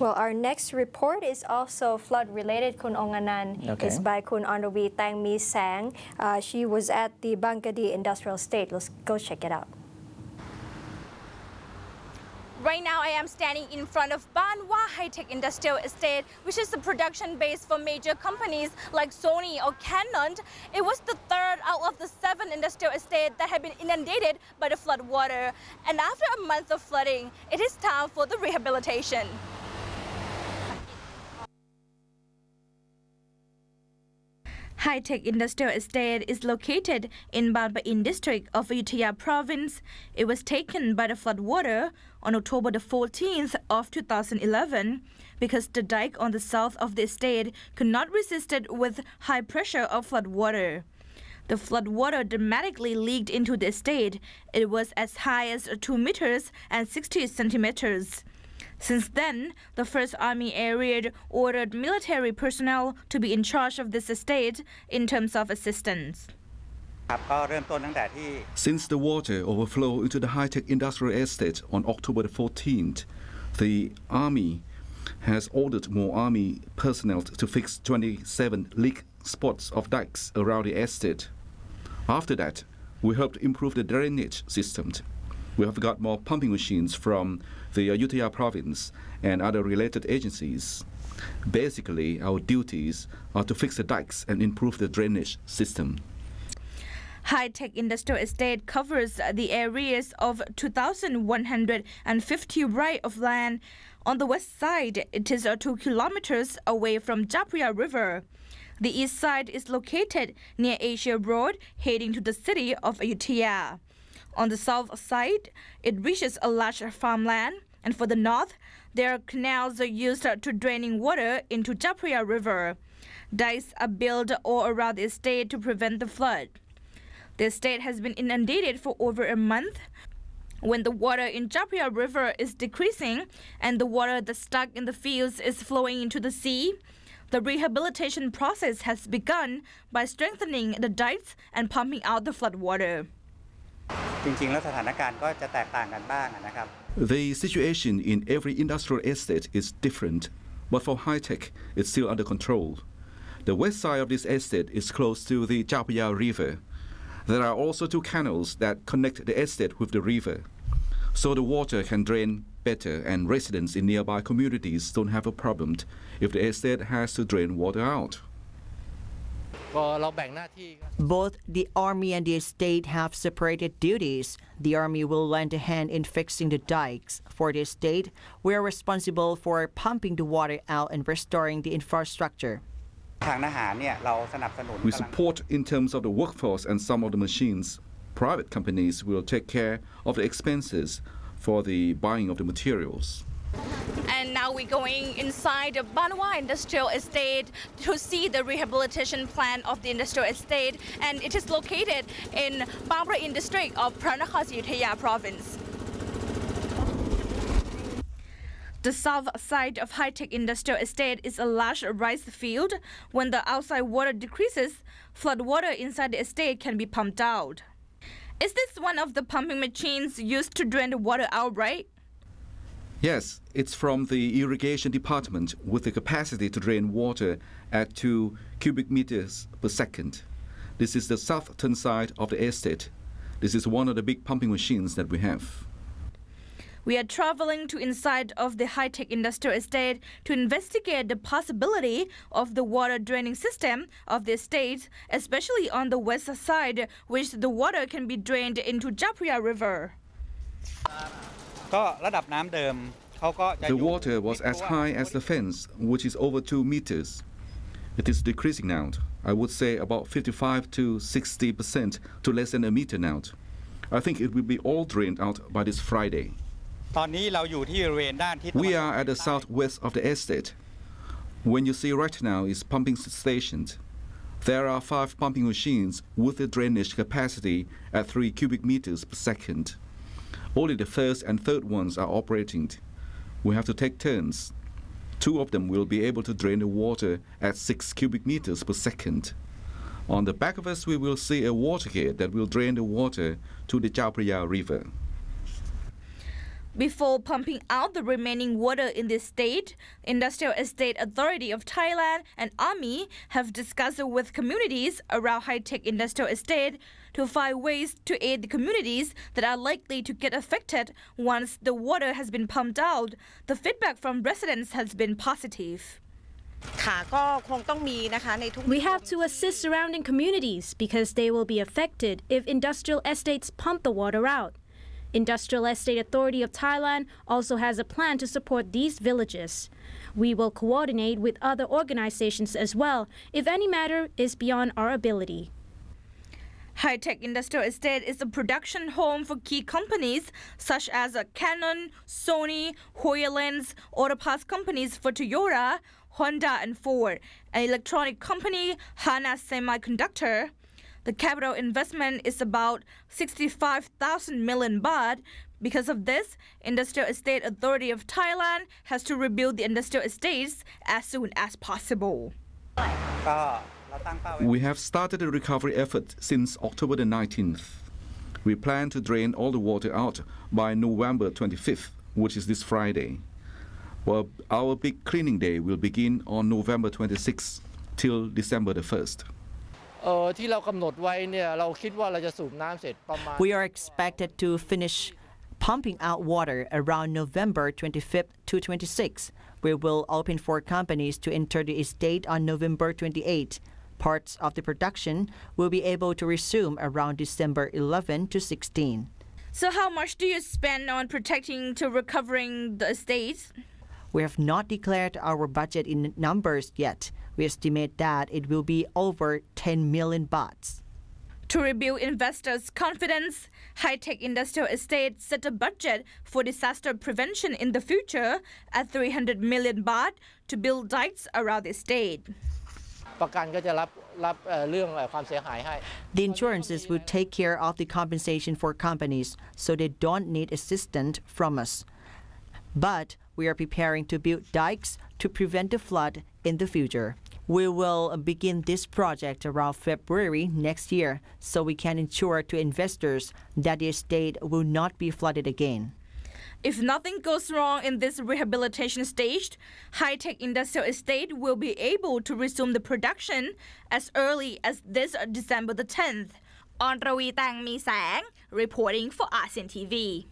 Well, our next report is also flood-related, Kun Onganan. Okay. It's by Kun Onravee Tangmeesang. She was at the BangWa Industrial Estate. Let's go check it out. Right now, I am standing in front of BangWa High-Tech Industrial Estate, which is the production base for major companies like Sony or Canon. It was the third out of the 7 industrial estates that had been inundated by the flood water. And after a month of flooding, it is time for the rehabilitation. High-Tech Industrial Estate is located in BangWa district of Ayutthaya province. It was taken by the floodwater on October the 14th of 2011 because the dike on the south of the estate could not resist it with high pressure of floodwater. The floodwater dramatically leaked into the estate. It was as high as 2 meters and 60 centimeters. Since then, the First Army Area ordered military personnel to be in charge of this estate in terms of assistance. Since the water overflowed into the high-tech industrial estate on October the 14th, the Army has ordered more Army personnel to fix 27 leak spots of dikes around the estate. After that, we helped improve the drainage system. We have got more pumping machines from the Ayutthaya province and other related agencies. Basically, our duties are to fix the dikes and improve the drainage system. High-Tech Industrial Estate covers the areas of 2,150 right of land. On the west side, it is 2 kilometers away from Japriya River. The east side is located near Asia Road, heading to the city of Ayutthaya. On the south side, it reaches a large farmland, and for the north, there are canals used to draining water into Japriya River. Dikes are built all around the estate to prevent the flood. The estate has been inundated for over a month. When the water in Japriya River is decreasing and the water that's stuck in the fields is flowing into the sea, the rehabilitation process has begun by strengthening the dikes and pumping out the flood water. The situation in every industrial estate is different, but for high-tech, it's still under control. The west side of this estate is close to the Japriya River. There are also 2 canals that connect the estate with the river, so the water can drain better and residents in nearby communities don't have a problem if the estate has to drain water out. Both the Army and the estate have separated duties. The Army will lend a hand in fixing the dikes. For the estate, we are responsible for pumping the water out and restoring the infrastructure. We support in terms of the workforce and some of the machines. Private companies will take care of the expenses for the buying of the materials. And now we're going inside the BangWa Industrial Estate to see the rehabilitation plan of the industrial estate, and it is located in BangWa district of Ayutthaya province. The south side of High-Tech Industrial Estate is a large rice field. When the outside water decreases, flood water inside the estate can be pumped out. Is this one of the pumping machines used to drain the water out, right? Yes, it's from the irrigation department with the capacity to drain water at 2 cubic meters per second. This is the southern side of the estate. This is one of the big pumping machines that we have. We are traveling to inside of the High-Tech Industrial Estate to investigate the possibility of the water draining system of the estate, especially on the west side, which the water can be drained into Japriya River. The water was as high as the fence, which is over 2 meters. It is decreasing now. I would say about 55 to 60% to less than a meter now. I think it will be all drained out by this Friday. We are at the southwest of the estate. When you see right now is pumping stations. There are 5 pumping machines with a drainage capacity at 3 cubic meters per second. Only the first and third ones are operating. We have to take turns. 2 of them will be able to drain the water at 6 cubic meters per second. On the back of us, we will see a water gate that will drain the water to the Japriya River. Before pumping out the remaining water in the state, Industrial Estate Authority of Thailand and Army have discussed with communities around high-tech industrial estate to find ways to aid the communities that are likely to get affected once the water has been pumped out. The feedback from residents has been positive. We have to assist surrounding communities because they will be affected if industrial estates pump the water out. Industrial Estate Authority of Thailand also has a plan to support these villages. We will coordinate with other organizations as well if any matter is beyond our ability. High-tech industrial estate is a production home for key companies such as Canon, Sony, Hoyland, auto parts companies for Toyota, Honda and Ford, an electronic company, Hana Semiconductor. The capital investment is about 65,000 million baht. Because of this, Industrial Estate Authority of Thailand has to rebuild the industrial estates as soon as possible. We have started a recovery effort since October the 19th. We plan to drain all the water out by November 25th, which is this Friday. Well, our big cleaning day will begin on November 26th till December the 1st. We are expected to finish pumping out water around November 25th to 26th. We will open for companies to enter the estate on November 28th. Parts of the production will be able to resume around December 11 to 16. So how much do you spend on protecting to recovering the estates? We have not declared our budget in numbers yet. We estimate that it will be over 10 million bahts. To rebuild investors' confidence, high-tech industrial estates set a budget for disaster prevention in the future at 300 million baht to build dikes around the estate. The insurances will take care of the compensation for companies, so they don't need assistance from us. But we are preparing to build dikes to prevent the flood in the future. We will begin this project around February next year, so we can ensure to investors that the estate will not be flooded again. If nothing goes wrong in this rehabilitation stage, high-tech industrial estate will be able to resume the production as early as this December the 10th. Onravee Tangmeesang reporting for Asean TV.